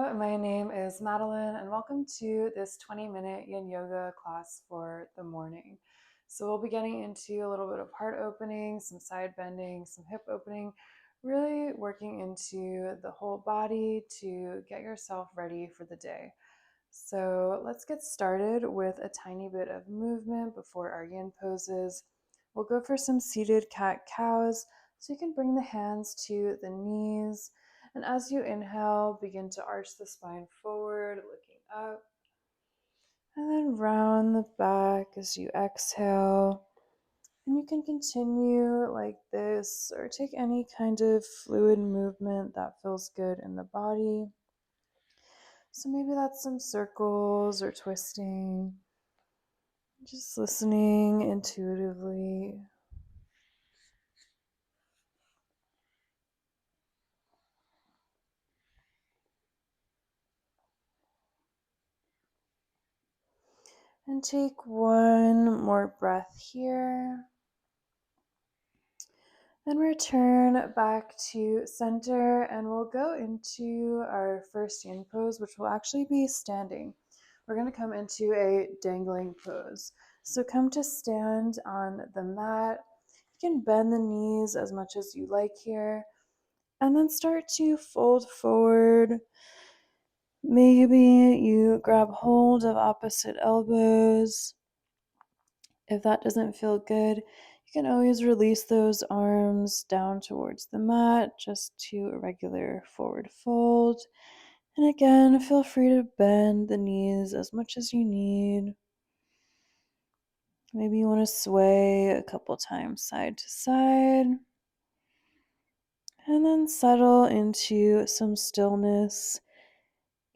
Hello, my name is Madeline, and welcome to this 20-minute yin yoga class for the morning. So we'll be getting into a little bit of heart opening, some side bending, some hip opening, really working into the whole body to get yourself ready for the day. So let's get started with a tiny bit of movement before our yin poses. We'll go for some seated cat-cows, so you can bring the hands to the knees. And as you inhale, begin to arch the spine forward, looking up. And then round the back as you exhale. And you can continue like this or take any kind of fluid movement that feels good in the body. So maybe that's some circles or twisting. Just listening intuitively. And take one more breath here. Then return back to center, and we'll go into our first yin pose, which will actually be standing. We're going to come into a dangling pose. So come to stand on the mat. You can bend the knees as much as you like here, and then start to fold forward. Maybe you grab hold of opposite elbows. If that doesn't feel good, you can always release those arms down towards the mat just to a regular forward fold. And again, feel free to bend the knees as much as you need. Maybe you want to sway a couple times side to side. And then settle into some stillness,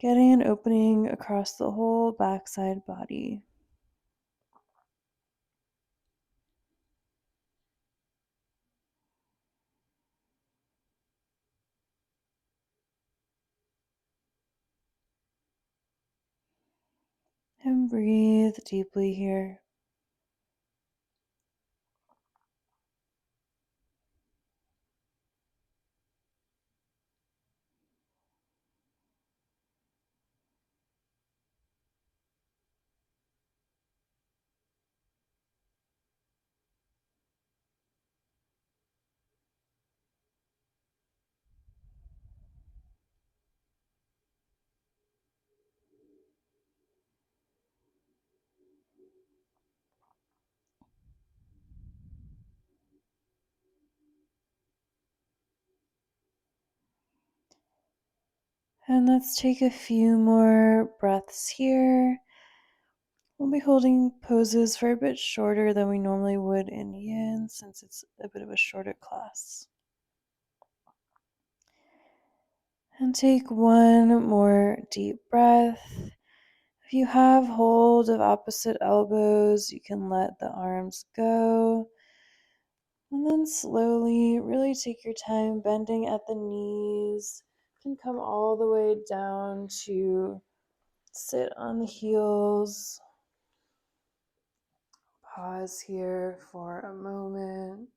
getting an opening across the whole backside body. And breathe deeply here. And let's take a few more breaths here. We'll be holding poses for a bit shorter than we normally would in yin since it's a bit of a shorter class. And take one more deep breath. If you have hold of opposite elbows, you can let the arms go. And then slowly, really take your time bending at the knees. You can come all the way down to sit on the heels. Pause here for a moment.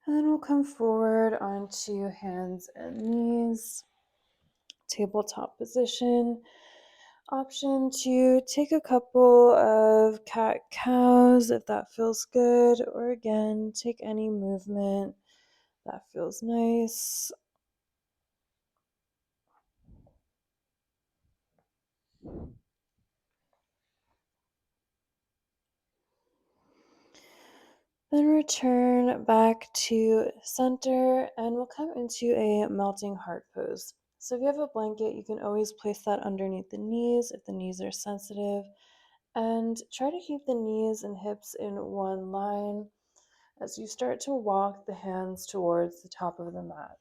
And then we'll come forward onto hands and knees. Tabletop position. Option to take a couple of cat-cows if that feels good, or again, take any movement that feels nice. Then return back to center, and we'll come into a melting heart pose. So if you have a blanket, you can always place that underneath the knees if the knees are sensitive. And try to keep the knees and hips in one line as you start to walk the hands towards the top of the mat.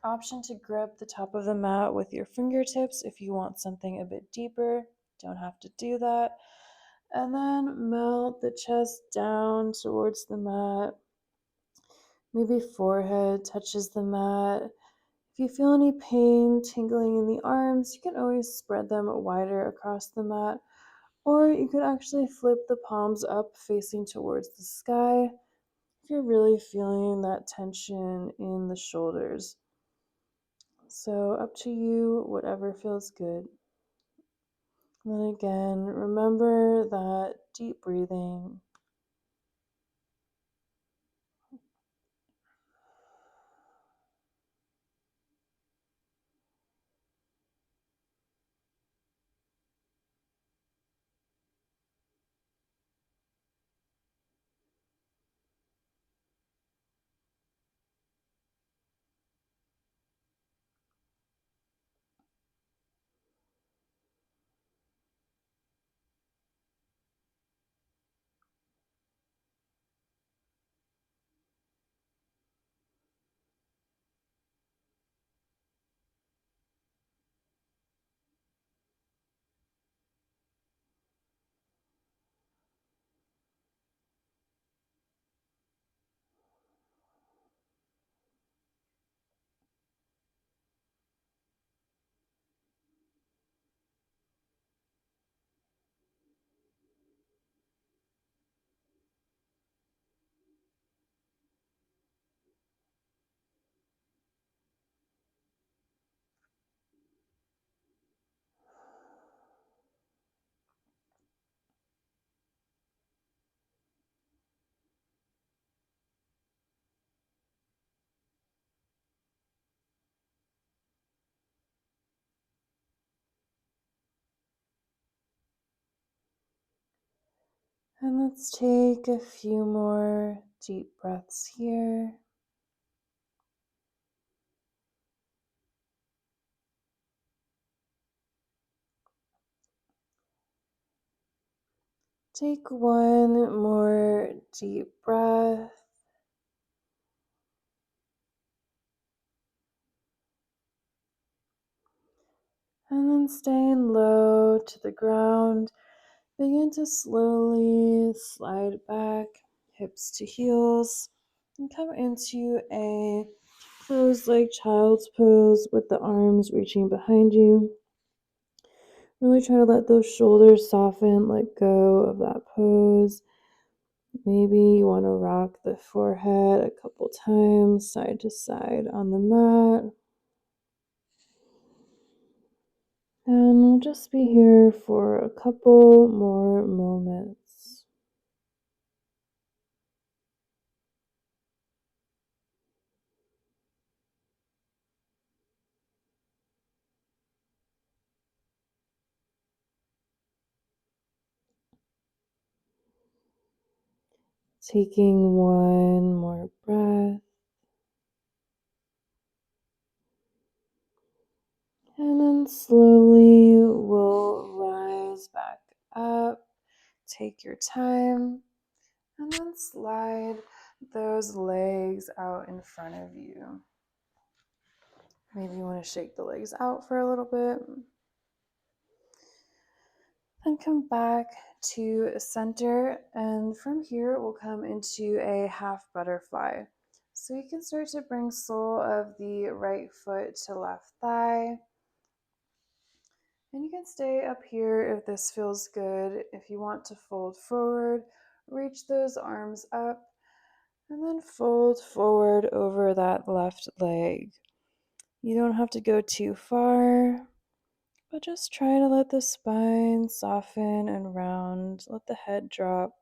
Option to grip the top of the mat with your fingertips if you want something a bit deeper. Don't have to do that. And then melt the chest down towards the mat. Maybe forehead touches the mat. If you feel any pain tingling in the arms, you can always spread them wider across the mat. Or you could actually flip the palms up facing towards the sky if you're really feeling that tension in the shoulders. So, up to you, whatever feels good. And then again, remember that deep breathing. And let's take a few more deep breaths here. Take one more deep breath. And then staying low to the ground, begin to slowly slide back, hips to heels, and come into a closed leg child's pose with the arms reaching behind you. Really try to let those shoulders soften, let go of that pose. Maybe you want to rock the forehead a couple times, side to side on the mat. And we'll just be here for a couple more moments. Taking one more breath. And then slowly we'll rise back up. Take your time. And then slide those legs out in front of you. Maybe you want to shake the legs out for a little bit. Then come back to center, and from here we'll come into a half butterfly. So you can start to bring sole of the right foot to left thigh. And you can stay up here if this feels good. If you want to fold forward, reach those arms up, and then fold forward over that left leg. You don't have to go too far, but just try to let the spine soften and round. Let the head drop,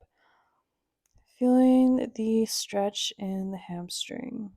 feeling the stretch in the hamstring.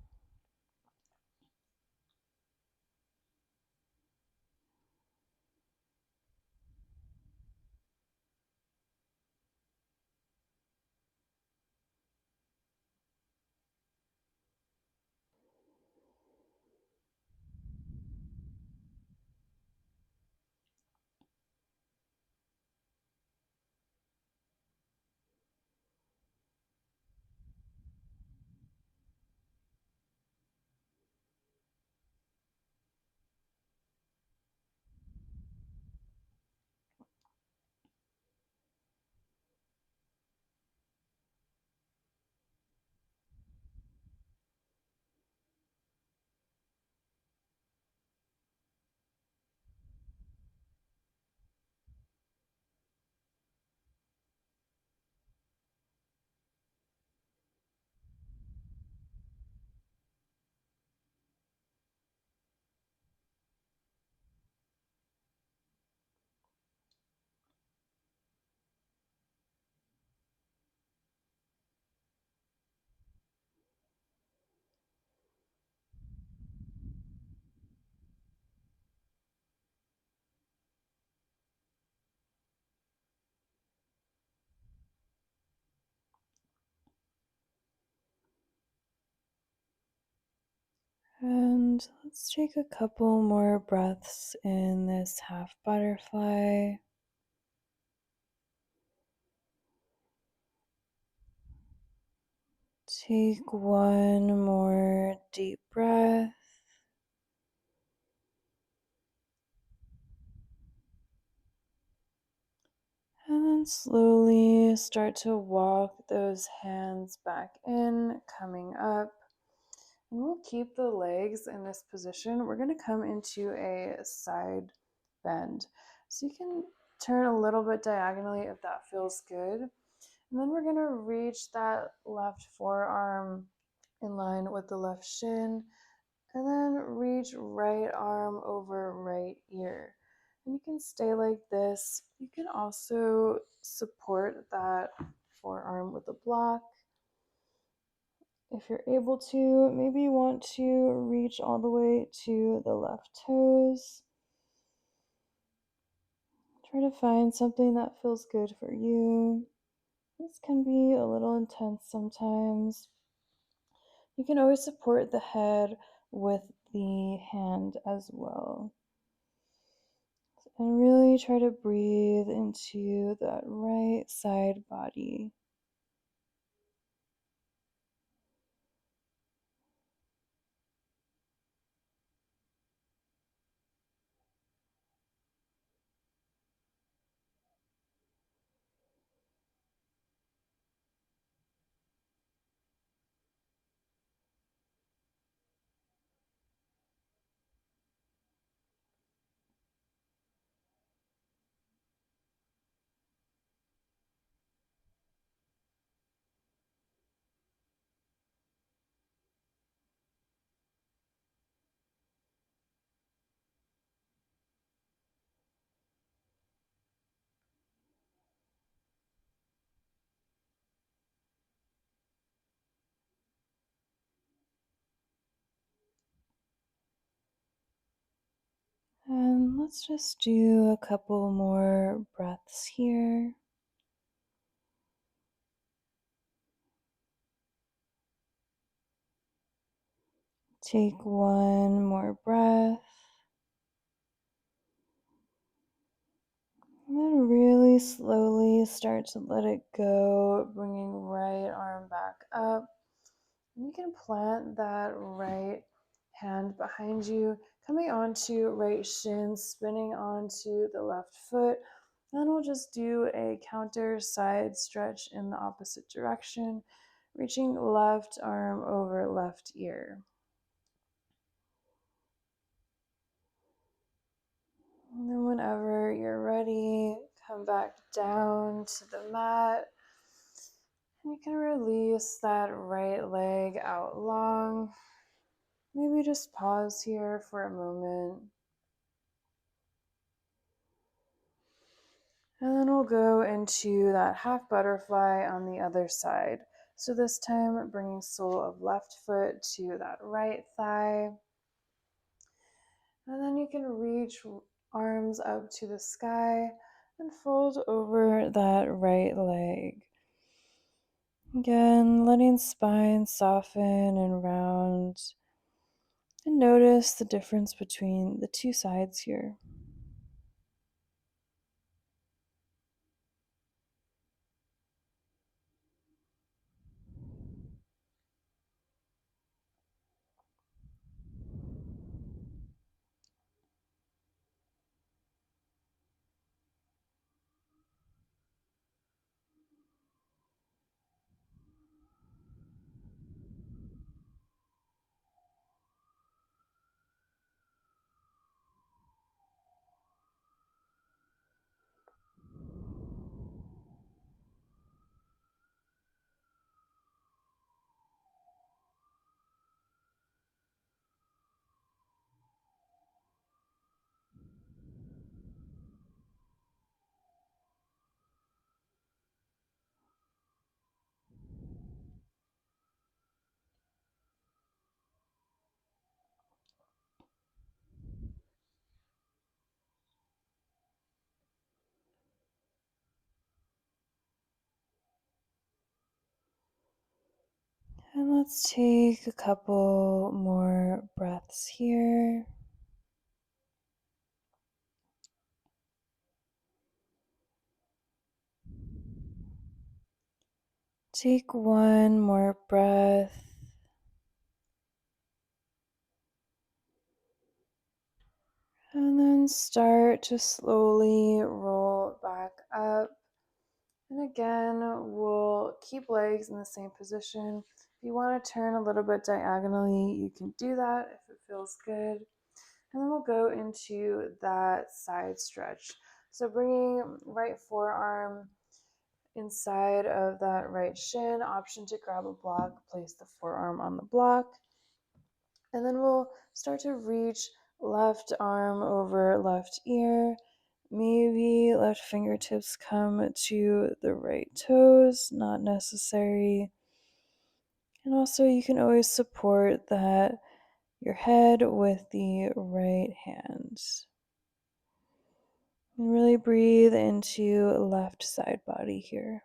And let's take a couple more breaths in this half butterfly. Take one more deep breath. And then slowly start to walk those hands back in, coming up. And we'll keep the legs in this position. We're going to come into a side bend. So you can turn a little bit diagonally if that feels good. And then we're going to reach that left forearm in line with the left shin. And then reach right arm over right ear. And you can stay like this. You can also support that forearm with a block. If you're able to, maybe you want to reach all the way to the left toes. Try to find something that feels good for you. This can be a little intense sometimes. You can always support the head with the hand as well. And really try to breathe into that right side body. And let's just do a couple more breaths here. Take one more breath. And then really slowly start to let it go, bringing right arm back up. And you can plant that right hand behind you, coming onto right shin, spinning onto the left foot. Then we'll just do a counter side stretch in the opposite direction, reaching left arm over left ear. And then whenever you're ready, come back down to the mat. And you can release that right leg out long. Maybe just pause here for a moment. And then we'll go into that half butterfly on the other side. So this time, bringing sole of left foot to that right thigh. And then you can reach arms up to the sky and fold over that right leg. Again, letting spine soften and round. And notice the difference between the two sides here. let's take a couple more breaths here. Take one more breath. And then start to slowly roll back up. And again, we'll keep legs in the same position. If you want to turn a little bit diagonally, you can do that if it feels good. And then we'll go into that side stretch. So bringing right forearm inside of that right shin, option to grab a block, place the forearm on the block. And then we'll start to reach left arm over left ear. Maybe left fingertips come to the right toes, not necessary. And also you can always support that your head with the right hand. And really breathe into left side body here.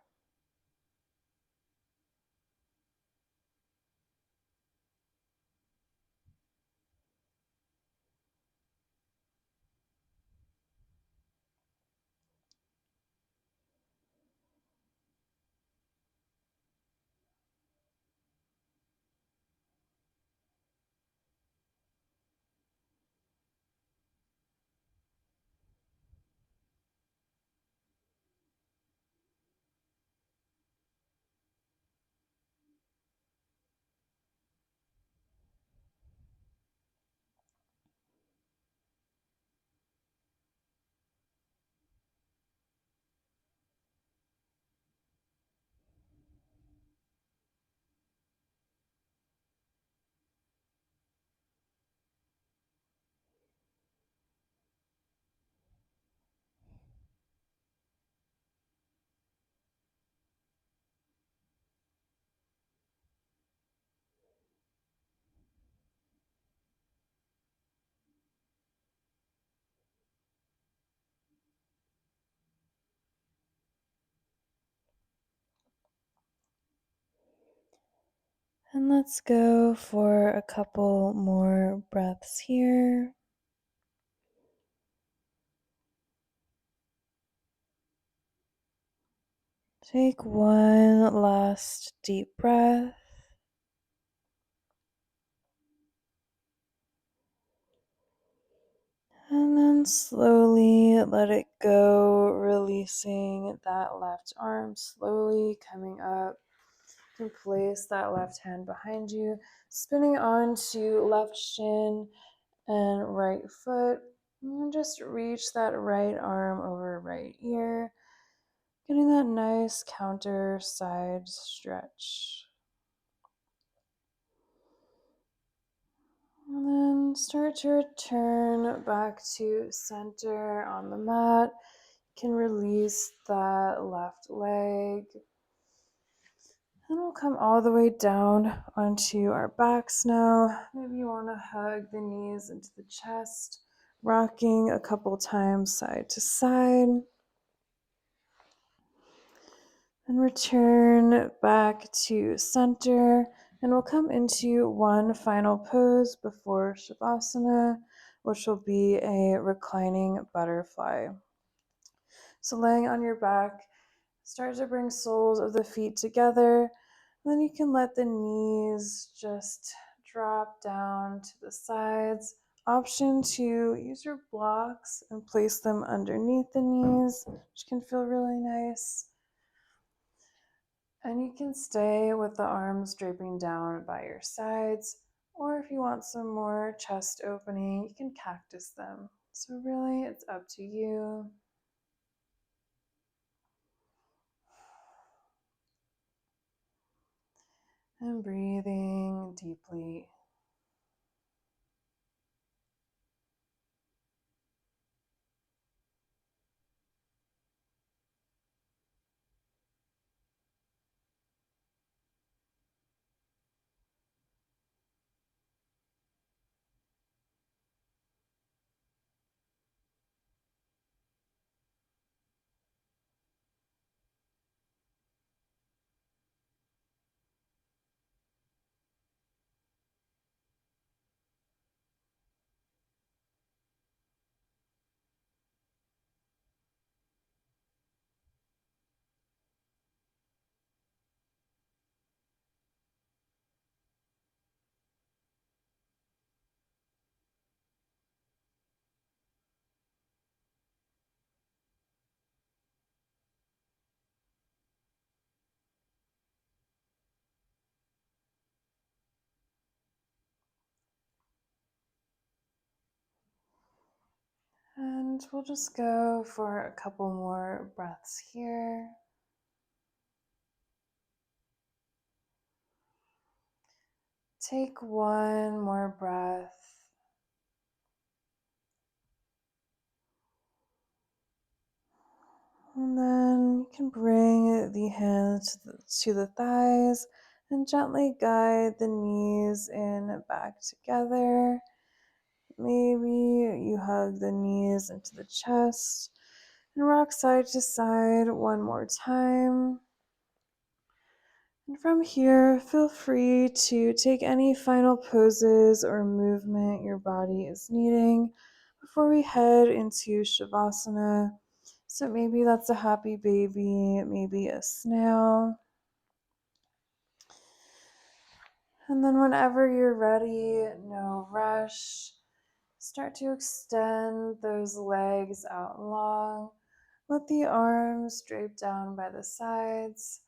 And let's go for a couple more breaths here. Take one last deep breath. And then slowly let it go, releasing that left arm, slowly coming up. You can place that left hand behind you, spinning onto left shin and right foot. And just reach that right arm over right ear, getting that nice counter side stretch. And then start to return back to center on the mat. You can release that left leg. And we'll come all the way down onto our backs now. Maybe you want to hug the knees into the chest, rocking a couple times side to side. And return back to center. And we'll come into one final pose before Shavasana, which will be a reclining butterfly. So laying on your back, start to bring soles of the feet together. Then you can let the knees just drop down to the sides. Option to use your blocks and place them underneath the knees, which can feel really nice. And you can stay with the arms draping down by your sides, or if you want some more chest opening, you can cactus them. So really, it's up to you. And breathing deeply. And we'll just go for a couple more breaths here. Take one more breath. And then you can bring the hands to the thighs and gently guide the knees in and back together. Maybe you hug the knees into the chest and rock side to side one more time. And from here, feel free to take any final poses or movement your body is needing before we head into Shavasana. So maybe that's a happy baby, maybe a snail. And then whenever you're ready, no rush, start to extend those legs out long. Let the arms drape down by the sides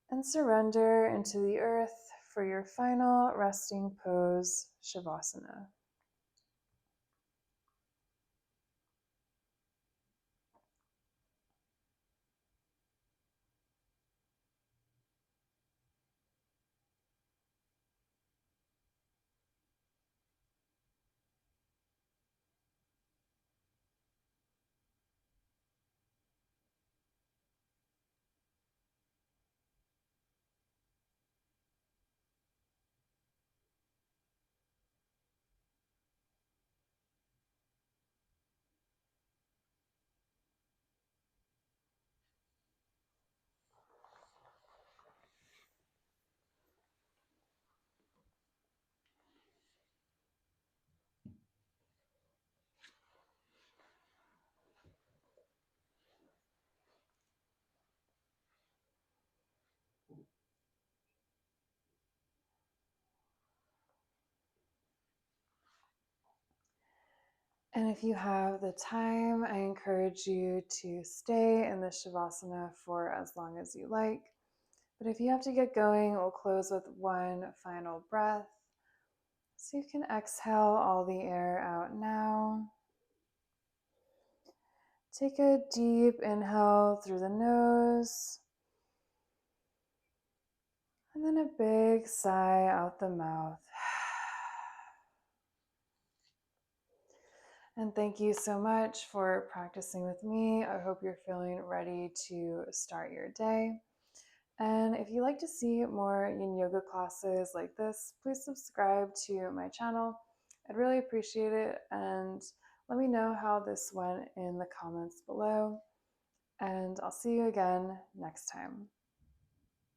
and surrender into the earth for your final resting pose, Shavasana. And if you have the time, I encourage you to stay in the Shavasana for as long as you like. But if you have to get going, we'll close with one final breath. So you can exhale all the air out now. Take a deep inhale through the nose, and then a big sigh out the mouth. And thank you so much for practicing with me. I hope you're feeling ready to start your day. And if you'd like to see more yin yoga classes like this, please subscribe to my channel. I'd really appreciate it. And let me know how this went in the comments below. And I'll see you again next time.